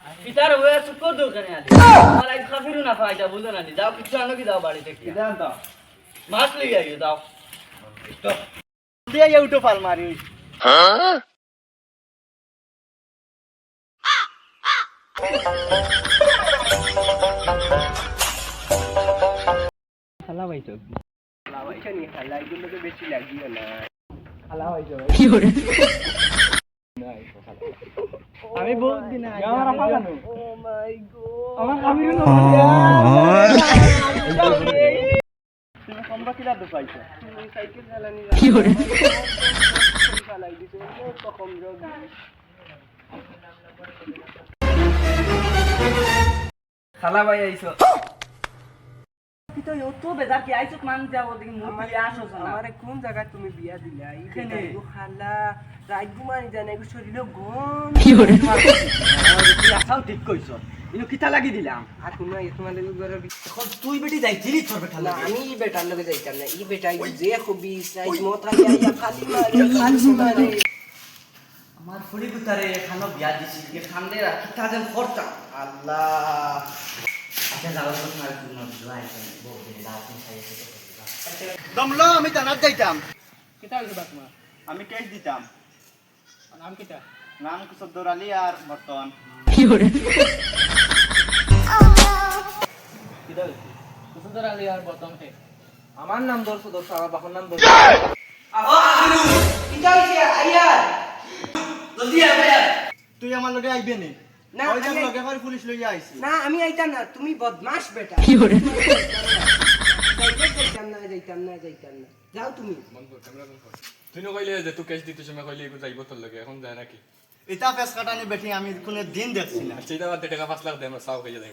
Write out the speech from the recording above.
পিতার হয়ে আছে কত দোকানে আলি আমার আজ খাফিরু না ফায়দা বুঝো না যাও কিছু আনো কি যাও বাড়িতে কি জান তো মাছ লই আইও যাও দিয়ে উঠো পাল মারি খালা ভাই তো খালা ভাই তো নি খালা এগুলো তো বেশি লাগিও না খালা ভাই তো কি করে আমি বলছি না আমার খালানো ও মাই গড আমার খামিরু না তুমি কমবা কিলা দো পাইছো তুমি সাইকেল চালানি কি করে চালাই দিছো তো কম যোগ খালা ভাই আইছো পিতা তো বেজার কি আইছত মান যাও দেখি মুই আসো না আমারে কোন জায়গা তুমি বিয়া দিলা এইখানে খালা রাত ঘুমানি জানে গো শরীরে গম কি করে তুই আসাও ঠিক কইছো ইনো কিতা লাগি দিলাম আর তুমি তোমার লাগি ঘরে এখন তুই বেটি যাইছিলি তোর বেটা না আমি বেটার লগে যাইতাম না ই বেটা যে খুবই সাইজ মত রাখিয়া খালি মারে আমার ফুড়ি কুতারে খানো বিয়া দিছি এ খান্দে রাখি তাদের খরচা আল্লাহ আচ্ছা যাও তো না তুমি জুলাই বলতে দাও তুমি খাইতে দমলো আমি জানাত যাইতাম কিতা হইছে বাতমা আমি কেক দিতাম নাম কিতা নাম কুসদ্দর আলী আর বর্তমান কি করে কিতা হইছে কুসুদর আলী আর বতন হে আমার নাম দর্শ দর্শ আমার বাবার নাম দর্শ আহো আলু কিতা হইছে আইয়া জলদি আয় ভাই তুই আমার লগে আইবে নে না, ওই যে আমি- লগে করে পুলিশ লইয়া আইছি না আমি আইতাম না তুমি বদমাশ বেটা কি করে যাইতাম না যাও তুমি তুই নকইলে যে তুই কেস দিতে সময় কইলে এগু যাইব তোর লগে এখন যায় নাকি এটা ফেস কাটানি বেটি আমি কোন দিন দেখছি না সেইটা বাদ টাকা 5 লাখ দে আমরা সাও খাইয়া যাই